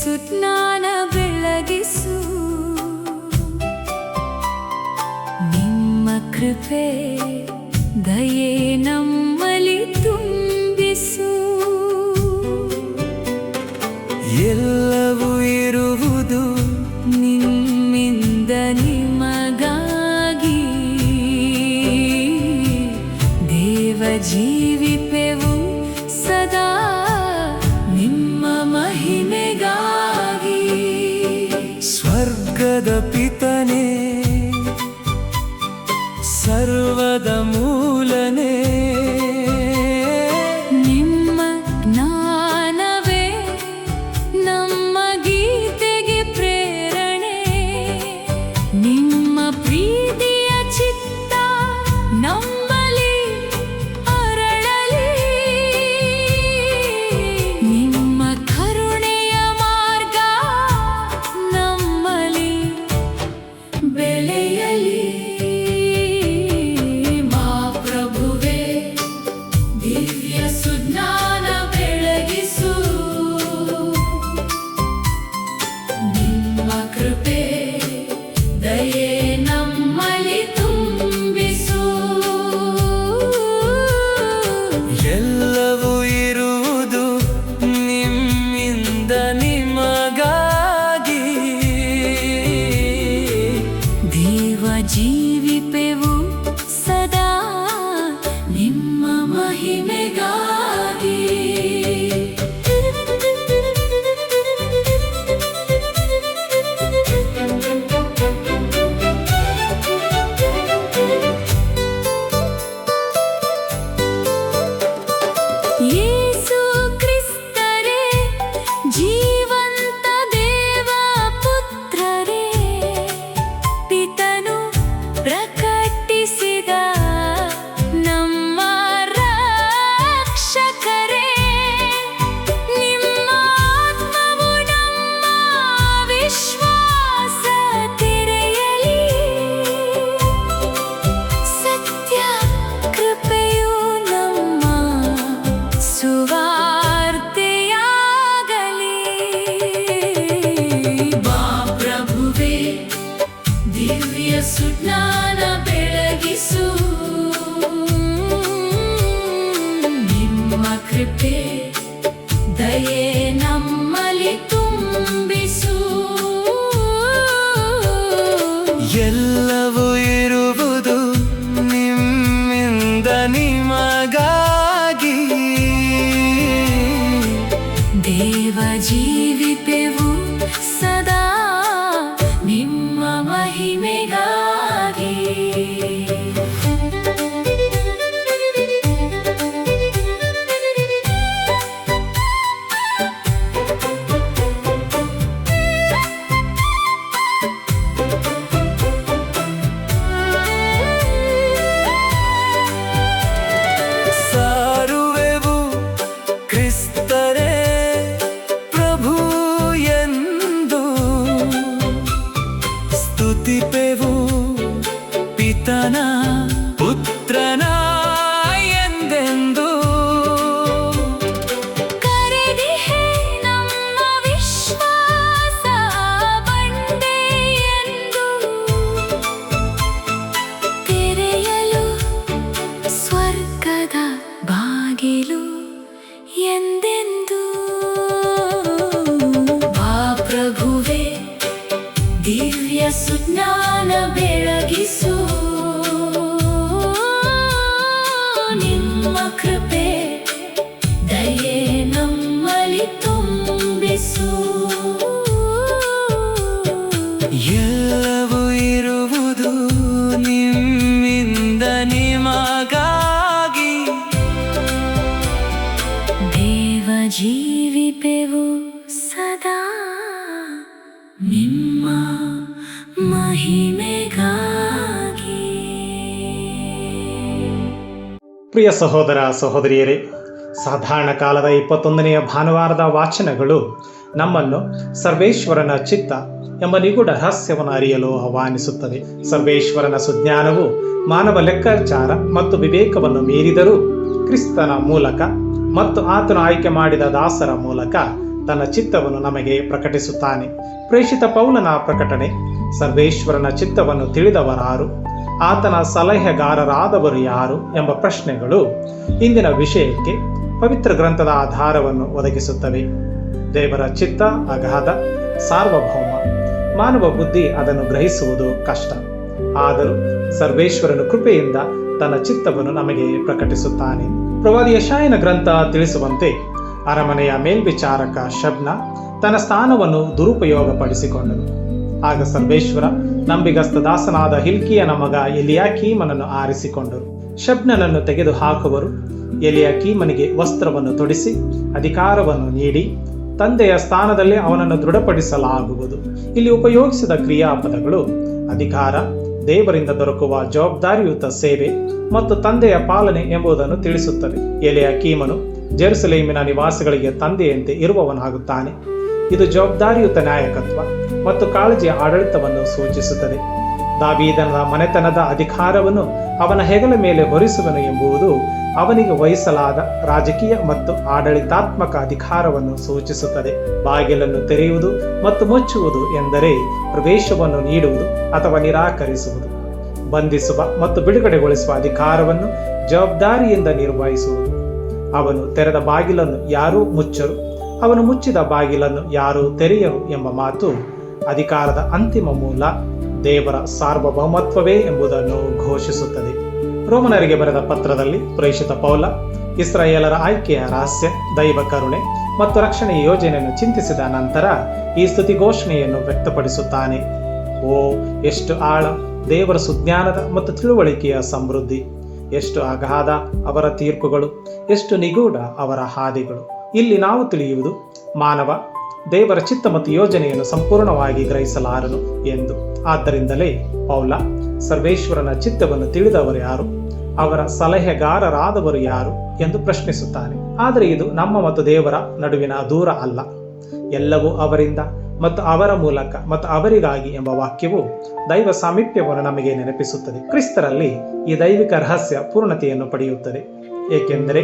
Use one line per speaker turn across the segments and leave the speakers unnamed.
ಸುಜ್ಞಾನ ಬೆಳಗಿಸು. ನಿಮ್ಮ ಕೃಪೆ ದಯೆ ನಮ್ಮಲ್ಲಿ ತುಂಬಿಸು.
ಎಲ್ಲವೂ ಇರುವುದು
ನಿಮ್ಮಿಂದ ನಿಮಗಾಗಿ. ದೇವ ಜೀವಿಪೆವು ಸದಾ ನಿಮ್ಮ ಮಹಿಮೆಗಾಗಿ.
ಸ್ವರ್ಗದ ಪಿತನೇ, ಸರ್ವದ ಮೂಲನೇ,
ನಿಮ್ಮ ಜ್ಞಾನವೇ ನಮ್ಮ ಗೀತೆಗೆ ಪ್ರೇರಣೆ. ನಿಮ್ಮ ಪ್ರೀತಿಯ ಚಿತ್ತ ನಮ್ಮಲ್ಲಿ ಅರಳಲಿ. ನಿಮ್ಮ ಕರುಣೆಯ ಮಾರ್ಗ ನಮ್ಮಲ್ಲಿ ಬೆಳೆಯಲಿ. ಮಹಾಪ್ರಭುವೇ ದಿವ್ಯ ಸುಜ್ಞಾನ ಬೆಳಗಿಸು. ನಿಮ್ಮ ಕೃಪೆ ದಯೆ ನಮ್ಮಲ್ಲಿ ತುಂಬಿಸು.
ಎಲ್ಲವೂ ಇರುವುದು ನಿಮ್ಮಿಂದ ನಿಮಗಾಗಿ.
ದೇವ ಜೀವಿಪೆವು ಸದಾ ನಿಮ್ಮ ಮಹಿಮೆಗಾಗಿ. ಯೇಸು ಕ್ರಿಸ್ತರೇ, ಜೀವಂತ ದೇವ ಪುತ್ರರೇ, ಪಿತನು ಪ್ರಕಟಿಸಿದ ನಮ್ಮ ರಕ್ಷಕರೇ. ನಿಮ್ಮ ಆತ್ಮವು ನಮ್ಮ ವಿಶ್ವಾಸ ತೆರೆಯಲಿ. ಸತ್ಯ ಕೃಪೆಯು ನಮ್ಮ ಸುವಾರ್ತೆಯಾಗಲಿ. ಮಹಾಪ್ರಭುವೇ ದಿವ್ಯ ಸುಜ್ಞಾನ ಬೆಳಗಿಸು. ನಿಮ್ಮ ಕೃಪೆ ದಯೆ ನಮ್ಮಲ್ಲಿ ತುಂಬಿಸು.
ಎಲ್ಲವೂ ಇರುವುದು ನಿಮ್ಮಿಂದ ನಿಮಗಾಗಿ.
ದೇವ ಜೀವಿಪೆವು ಸದಾ ನಿಮ್ಮ ಮಹಿಮೆಗಾಗಿ.
ಸಾರುವೆವು ಕ್ರಿಸ್ತರೇ ಪ್ರಭು ಎಂದು. ಸ್ತುತಿಪೆವು ಪಿತನ ಪುತ್ರನ ಎಂದೆಂದು.
ಕರೆದಿಹೆ ನಮ್ಮ ವಿಶ್ವಾಸ ಬಂಡೆ ಎಂದು. ತೆರೆಯಲು ಸ್ವರ್ಗದ ಬಾಗಿಲು ಎಂದೆಂದು. ಮಹಾಪ್ರಭುವೇ ದಿವ್ಯ ಸುಜ್ಞಾನ ಬೆಳಗಿಸು. ನಿಮ್ಮ ಕೃಪೆ ದಯೆ ನಮ್ಮಲ್ಲಿ ತುಂಬಿಸು.
ಎಲ್ಲವೂ ಇರುವುದು ನಿಮ್ಮಿಂದ ನಿಮಗಾಗಿ.
ದೇವ ಜೀವಿಪೆವು ಸದಾ ನಿಮ್ಮ ಮಹಿಮೆಗಾಗಿ.
ಪ್ರಿಯ ಸಹೋದರ ಸಹೋದರಿಯರೇ, ಸಾಧಾರಣ ಕಾಲದ 21ನೆಯ ಭಾನುವಾರದ ವಾಚನಗಳು ನಮ್ಮನ್ನು ಸರ್ವೇಶ್ವರನ ಚಿತ್ತ ಎಂಬ ನಿಗೂಢ ರಹಸ್ಯವನ್ನು ಅರಿಯಲು ಆಹ್ವಾನಿಸುತ್ತದೆ. ಸರ್ವೇಶ್ವರನ ಸುಜ್ಞಾನವು ಮಾನವ ಲೆಕ್ಕಾಚಾರ ಮತ್ತು ವಿವೇಕವನ್ನು ಮೀರಿದರೂ ಕ್ರಿಸ್ತನ ಮೂಲಕ ಮತ್ತು ಆತನು ಆಯ್ಕೆ ಮಾಡಿದ ದಾಸರ ಮೂಲಕ ತನ್ನ ಚಿತ್ತವನ್ನು ನಮಗೆ ಪ್ರಕಟಿಸುತ್ತಾನೆ. ಪ್ರೇಷಿತ ಪೌಲನ ಪ್ರಕಟಣೆ, ಸರ್ವೇಶ್ವರನ ಚಿತ್ತವನ್ನು ತಿಳಿದವರಾರು, ಆತನ ಸಲಹೆಗಾರರಾದವರು ಯಾರು ಎಂಬ ಪ್ರಶ್ನೆಗಳು ಇಂದಿನ ವಿಷಯಕ್ಕೆ ಪವಿತ್ರ ಗ್ರಂಥದ ಆಧಾರವನ್ನು ಒದಗಿಸುತ್ತವೆ. ದೇವರ ಚಿತ್ತ ಅಗಾಧ, ಸಾರ್ವಭೌಮ. ಮಾನವ ಬುದ್ಧಿ ಅದನ್ನು ಗ್ರಹಿಸುವುದು ಕಷ್ಟ. ಆದರೂ ಸರ್ವೇಶ್ವರನು ಕೃಪೆಯಿಂದ ತನ್ನ ಚಿತ್ತವನ್ನು ನಮಗೆ ಪ್ರಕಟಿಸುತ್ತಾನೆ. ಪ್ರವಾದಿ ಯೆಶಾಯನ ಗ್ರಂಥ ತಿಳಿಸುವಂತೆ ಅರಮನೆಯ ಮೇಲ್ವಿಚಾರಕ ಶಬ್ನ ತನ್ನ ಸ್ಥಾನವನ್ನು ದುರುಪಯೋಗಪಡಿಸಿಕೊಂಡನು. ಆಗ ಸರ್ವೇಶ್ವರ ನಂಬಿಗಸ್ತ ದಾಸನಾದ ಹಿಲ್ಕಿಯನ ಮಗ ಎಲಿಯಾಕೀಮನನ್ನು ಆರಿಸಿಕೊಂಡರು. ಶಬ್ನನನ್ನು ತೆಗೆದು ಹಾಕುವರು. ಎಲಿಯಾಕೀಮನಿಗೆ ವಸ್ತ್ರವನ್ನು ತೊಡಿಸಿ ಅಧಿಕಾರವನ್ನು ನೀಡಿ ತಂದೆಯ ಸ್ಥಾನದಲ್ಲಿ ಅವನನ್ನು ದೃಢಪಡಿಸಲಾಗುವುದು. ಇಲ್ಲಿ ಉಪಯೋಗಿಸಿದ ಕ್ರಿಯಾಪದಗಳು ಅಧಿಕಾರ, ದೇವರಿಂದ ದೊರಕುವ ಜವಾಬ್ದಾರಿಯುತ ಸೇವೆ ಮತ್ತು ತಂದೆಯ ಪಾಲನೆ ಎಂಬುದನ್ನು ತಿಳಿಸುತ್ತವೆ. ಎಲಿಯಾಕೀಮನು ಜೆರುಸಲೇಮಿನ ನಿವಾಸಿಗಳಿಗೆ ತಂದೆಯಂತೆ ಇರುವವನಾಗುತ್ತಾನೆ. ಇದು ಜವಾಬ್ದಾರಿಯುತ ನಾಯಕತ್ವ ಮತ್ತು ಕಾಳಜಿಯ ಆಡಳಿತವನ್ನು ಸೂಚಿಸುತ್ತದೆ. ದಾವೀದನ ಮನೆತನದ ಅಧಿಕಾರವನ್ನು ಅವನ ಹೆಗಲ ಮೇಲೆ ಹೊರಿಸುವನು ಎಂಬುದು ಅವನಿಗೆ ವಹಿಸಲಾದ ರಾಜಕೀಯ ಮತ್ತು ಆಡಳಿತಾತ್ಮಕ ಅಧಿಕಾರವನ್ನು ಸೂಚಿಸುತ್ತದೆ. ಬಾಗಿಲನ್ನು ತೆರೆಯುವುದು ಮತ್ತು ಮುಚ್ಚುವುದು ಎಂದರೆ ಪ್ರವೇಶವನ್ನು ನೀಡುವುದು ಅಥವಾ ನಿರಾಕರಿಸುವುದು. ಬಂಧಿಸುವ ಮತ್ತು ಬಿಡುಗಡೆಗೊಳಿಸುವ ಅಧಿಕಾರವನ್ನು ಜವಾಬ್ದಾರಿಯಿಂದ ನಿರ್ವಹಿಸುವುದು. ಅವನು ತೆರೆದ ಬಾಗಿಲನ್ನು ಯಾರೂ ಮುಚ್ಚರು, ಅವನು ಮುಚ್ಚಿದ ಬಾಗಿಲನ್ನು ಯಾರೂ ತೆರೆಯರು ಎಂಬ ಮಾತು ಅಧಿಕಾರದ ಅಂತಿಮ ಮೂಲ ದೇವರ ಸಾರ್ವಭೌಮತ್ವವೇ ಎಂಬುದನ್ನು ಘೋಷಿಸುತ್ತದೆ. ರೋಮನರಿಗೆ ಬರೆದ ಪತ್ರದಲ್ಲಿ ಪ್ರೇಷಿತ ಪೌಲ ಇಸ್ರಾಯೇಲರ ಆಯ್ಕೆಯ ರಹಸ್ಯ, ದೈವ ಕರುಣೆ ಮತ್ತು ರಕ್ಷಣೆಯ ಯೋಜನೆಯನ್ನು ಚಿಂತಿಸಿದ ನಂತರ ಈ ಸ್ತುತಿ ಘೋಷಣೆಯನ್ನು ವ್ಯಕ್ತಪಡಿಸುತ್ತಾನೆ. ಓ, ಎಷ್ಟು ಆಳ ದೇವರ ಸುಜ್ಞಾನದ ಮತ್ತು ತಿಳುವಳಿಕೆಯ ಸಮೃದ್ಧಿ! ಎಷ್ಟು ಅಗಾಧ ಅವರ ತೀರ್ಪುಗಳು, ಎಷ್ಟು ನಿಗೂಢ ಅವರ ಹಾದಿಗಳು! ಇಲ್ಲಿ ನಾವು ತಿಳಿಯುವುದು, ಮಾನವ ದೇವರ ಚಿತ್ತ ಮತ್ತು ಯೋಜನೆಯನ್ನು ಸಂಪೂರ್ಣವಾಗಿ ಗ್ರಹಿಸಲಾರನು ಎಂದು. ಆದ್ದರಿಂದಲೇ ಪೌಲ ಸರ್ವೇಶ್ವರನ ಚಿತ್ತವನ್ನು ತಿಳಿದವರು ಯಾರು, ಅವರ ಸಲಹೆಗಾರರಾದವರು ಯಾರು ಎಂದು ಪ್ರಶ್ನಿಸುತ್ತಾನೆ. ಆದರೆ ಇದು ನಮ್ಮ ಮತ್ತು ದೇವರ ನಡುವಿನ ದೂರ ಅಲ್ಲ. ಎಲ್ಲವೂ ಅವರಿಂದ ಮತ್ತು ಅವರ ಮೂಲಕ ಮತ್ತು ಅವರಿಗಾಗಿ ಎಂಬ ವಾಕ್ಯವು ದೈವ ಸಾಮೀಪ್ಯವನ್ನು ನಮಗೆ ನೆನಪಿಸುತ್ತದೆ. ಕ್ರಿಸ್ತರಲ್ಲಿ ಈ ದೈವಿಕ ರಹಸ್ಯ ಪೂರ್ಣತೆಯನ್ನು ಪಡೆಯುತ್ತದೆ, ಏಕೆಂದರೆ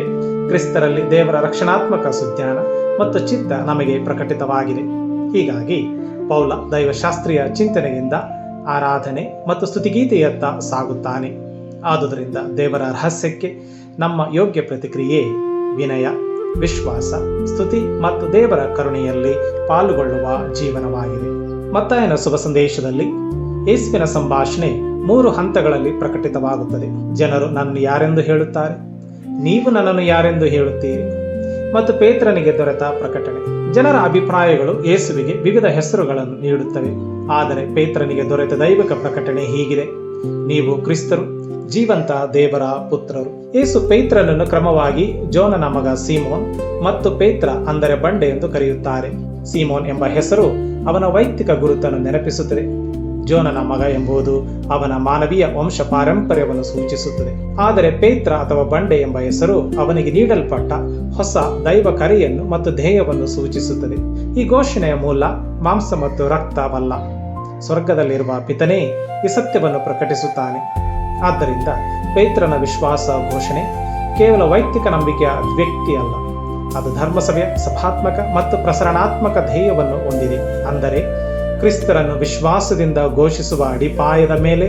ಕ್ರಿಸ್ತರಲ್ಲಿ ದೇವರ ರಕ್ಷಣಾತ್ಮಕ ಸುಜ್ಞಾನ ಮತ್ತು ಚಿತ್ತ ನಮಗೆ ಪ್ರಕಟಿತವಾಗಿದೆ. ಹೀಗಾಗಿ ಪೌಲ ದೈವಶಾಸ್ತ್ರೀಯ ಚಿಂತನೆಯಿಂದ ಆರಾಧನೆ ಮತ್ತು ಸ್ತುತಿಗೀತೆಯತ್ತ ಸಾಗುತ್ತಾನೆ. ಆದುದರಿಂದ ದೇವರ ರಹಸ್ಯಕ್ಕೆ ನಮ್ಮ ಯೋಗ್ಯ ಪ್ರತಿಕ್ರಿಯೆ ವಿನಯ, ವಿಶ್ವಾಸ, ಸ್ತುತಿ ಮತ್ತು ದೇವರ ಕರುಣೆಯಲ್ಲಿ ಪಾಲ್ಗೊಳ್ಳುವ ಜೀವನವಾಗಿದೆ. ಮತ್ತಾಯನ ಶುಭ ಸಂದೇಶದಲ್ಲಿ ಯೇಸುವಿನ ಸಂಭಾಷಣೆ 3 ಹಂತಗಳಲ್ಲಿ ಪ್ರಕಟಿತವಾಗುತ್ತದೆ. ಜನರು ನನ್ನನ್ನು ಯಾರೆಂದು ಹೇಳುತ್ತಾರೆ, ನೀವು ನನ್ನನ್ನು ಯಾರೆಂದು ಹೇಳುತ್ತೀರಿ? ಮತ್ತು ಪೇತ್ರನಿಗೆ ದೊರೆತ ಪ್ರಕಟಣೆ. ಜನರ ಅಭಿಪ್ರಾಯಗಳು ಯೇಸುವಿಗೆ ವಿವಿಧ ಹೆಸರುಗಳನ್ನು ನೀಡುತ್ತವೆ. ಆದರೆ ಪೇತ್ರನಿಗೆ ದೊರೆತ ದೈವಿಕ ಪ್ರಕಟಣೆ ಹೀಗಿದೆ: ನೀವು ಕ್ರಿಸ್ತರು, ಜೀವಂತ ದೇವರ ಪುತ್ರರು. ಯೇಸು ಪೇತ್ರನನ್ನು ಕ್ರಮವಾಗಿ ಜೋನನ ಮಗ ಸೀಮೋನ್ ಮತ್ತು ಪೇತ್ರ ಅಂದರೆ ಬಂಡೆ ಎಂದು ಕರೆಯುತ್ತಾರೆ. ಸೀಮೋನ್ ಎಂಬ ಹೆಸರು ಅವನ ವೈಯಕ್ತಿಕ ಗುರುತನ್ನು ನೆನಪಿಸುತ್ತದೆ. ಜೋನನ ಮಗ ಎಂಬುದು ಅವನ ಮಾನವೀಯ ವಂಶ ಪಾರಂಪರ್ಯವನ್ನು ಸೂಚಿಸುತ್ತದೆ. ಆದರೆ ಪೇತ್ರ ಅಥವಾ ಬಂಡೆ ಎಂಬ ಹೆಸರು ಅವನಿಗೆ ನೀಡಲ್ಪಟ್ಟ ಹೊಸ ದೈವ ಕರೆಯನ್ನು ಮತ್ತು ಧ್ಯೇಯವನ್ನು ಸೂಚಿಸುತ್ತದೆ. ಈ ಘೋಷಣೆಯ ಮೂಲ ಮಾಂಸ ಮತ್ತು ರಕ್ತವಲ್ಲ, ಸ್ವರ್ಗದಲ್ಲಿರುವ ಪಿತನೇ ಈ ಸತ್ಯವನ್ನು ಪ್ರಕಟಿಸುತ್ತಾನೆ. ಆದ್ದರಿಂದ ಪೇತ್ರನ ವಿಶ್ವಾಸ ಘೋಷಣೆ ಕೇವಲ ವೈಯಕ್ತಿಕ ನಂಬಿಕೆಯ ವ್ಯಕ್ತಿ ಅಲ್ಲ, ಅದು ಧರ್ಮಸಭೆಯ ಸಭಾತ್ಮಕ ಮತ್ತು ಪ್ರಸರಣಾತ್ಮಕ ಧ್ಯೇಯವನ್ನು ಹೊಂದಿದೆ. ಅಂದರೆ ಕ್ರಿಸ್ತರನ್ನು ವಿಶ್ವಾಸದಿಂದ ಘೋಷಿಸುವ ಅಡಿಪಾಯದ ಮೇಲೆ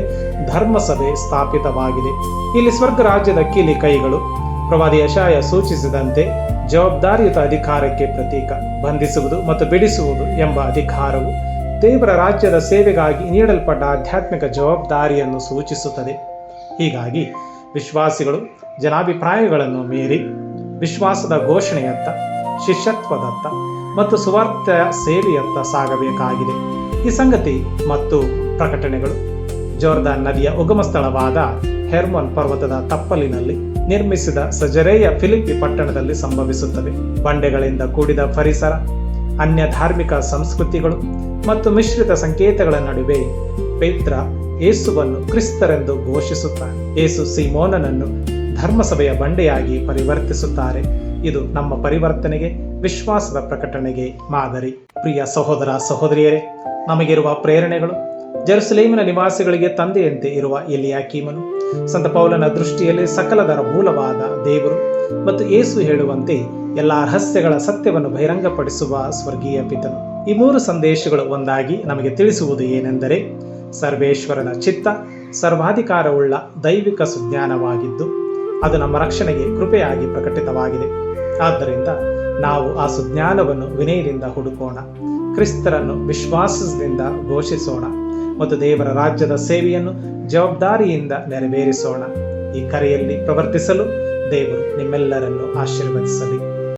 ಧರ್ಮಸಭೆ ಸ್ಥಾಪಿತವಾಗಿದೆ. ಇಲ್ಲಿ ಸ್ವರ್ಗ ರಾಜ್ಯದ ಕೀಲಿ ಕೈಗಳು ಪ್ರವಾದಿ ಯೆಶಾಯ ಸೂಚಿಸಿದಂತೆ ಜವಾಬ್ದಾರಿಯುತ ಅಧಿಕಾರಕ್ಕೆ ಪ್ರತೀಕ. ಬಂಧಿಸುವುದು ಮತ್ತು ಬಿಡಿಸುವುದು ಎಂಬ ಅಧಿಕಾರವು ದೇವರ ರಾಜ್ಯದ ಸೇವೆಗಾಗಿ ನೀಡಲ್ಪಟ್ಟ ಆಧ್ಯಾತ್ಮಿಕ ಜವಾಬ್ದಾರಿಯನ್ನು ಸೂಚಿಸುತ್ತದೆ. ಹೀಗಾಗಿ ವಿಶ್ವಾಸಿಗಳು ಜನಾಭಿಪ್ರಾಯಗಳನ್ನು ಮೀರಿ ವಿಶ್ವಾಸದ ಘೋಷಣೆಯತ್ತ, ಶಿಷ್ಯತ್ವದತ್ತ ಮತ್ತು ಸುವಾರ್ಥ ಸೇವೆಯತ್ತ ಸಾಗಬೇಕಾಗಿದೆ. ಈ ಸಂಗತಿ ಮತ್ತು ಪ್ರಕಟಣೆಗಳು ಜೋರ್ದಾನ್ ನದಿಯ ಉಗಮ ಸ್ಥಳವಾದ ಹೆರ್ಮೋನ್ ಪರ್ವತದ ತಪ್ಪಲಿನಲ್ಲಿ ನಿರ್ಮಿಸಿದ ಸಜರೇಯ ಫಿಲಿಪ್ಪಿ ಪಟ್ಟಣದಲ್ಲಿ ಸಂಭವಿಸುತ್ತವೆ. ಬಂಡೆಗಳಿಂದ ಕೂಡಿದ ಪರಿಸರ, ಅನ್ಯ ಧಾರ್ಮಿಕ ಸಂಸ್ಕೃತಿಗಳು ಮತ್ತು ಮಿಶ್ರಿತ ಸಂಕೇತಗಳ ನಡುವೆ ಪೇತ್ರ ಯೇಸುವನ್ನು ಕ್ರಿಸ್ತರೆಂದು ಘೋಷಿಸುತ್ತಾನೆ. ಯೇಸು ಸೀಮೋನನನ್ನು ಧರ್ಮಸಭೆಯ ಬಂಡೆಯಾಗಿ ಪರಿವರ್ತಿಸುತ್ತಾರೆ. ಇದು ನಮ್ಮ ಪರಿವರ್ತನೆಗೆ, ವಿಶ್ವಾಸದ ಪ್ರಕಟಣೆಗೆ ಮಾದರಿ. ಪ್ರಿಯ ಸಹೋದರ ಸಹೋದರಿಯರೇ, ನಮಗಿರುವ ಪ್ರೇರಣೆಗಳು ಜೆರುಸಲೇಮಿನ ನಿವಾಸಿಗಳಿಗೆ ತಂದೆಯಂತೆ ಇರುವ ಎಲಿಯಾಕೀಮನು, ಸಂತ ಪೌಲನ ದೃಷ್ಟಿಯಲ್ಲಿ ಸಕಲದರ ಮೂಲವಾದ ದೇವರು ಮತ್ತು ಯೇಸು ಹೇಳುವಂತೆ ಎಲ್ಲ ರಹಸ್ಯಗಳ ಸತ್ಯವನ್ನು ಬಹಿರಂಗಪಡಿಸುವ ಸ್ವರ್ಗೀಯ ಪಿತನು. ಈ 3 ಸಂದೇಶಗಳು ಒಂದಾಗಿ ನಮಗೆ ತಿಳಿಸುವುದು ಏನೆಂದರೆ, ಸರ್ವೇಶ್ವರನ ಚಿತ್ತ ಸರ್ವಾಧಿಕಾರವುಳ್ಳ ದೈವಿಕ ಸುಜ್ಞಾನವಾಗಿದ್ದು ಅದು ನಮ್ಮ ರಕ್ಷಣೆಗೆ ಕೃಪೆಯಾಗಿ ಪ್ರಕಟಿತವಾಗಿದೆ. ಆದ್ದರಿಂದ ನಾವು ಆ ಸುಜ್ಞಾನವನ್ನು ವಿನಯದಿಂದ ಹುಡುಕೋಣ, ಕ್ರಿಸ್ತರನ್ನು ವಿಶ್ವಾಸದಿಂದ ಘೋಷಿಸೋಣ ಮತ್ತು ದೇವರ ರಾಜ್ಯದ ಸೇವೆಯನ್ನು ಜವಾಬ್ದಾರಿಯಿಂದ ನೆರವೇರಿಸೋಣ. ಈ ಕರೆಯಲ್ಲಿ ಪ್ರವರ್ತಿಸಲು ದೇವರು ನಿಮ್ಮೆಲ್ಲರನ್ನು ಆಶೀರ್ವದಿಸಲಿ.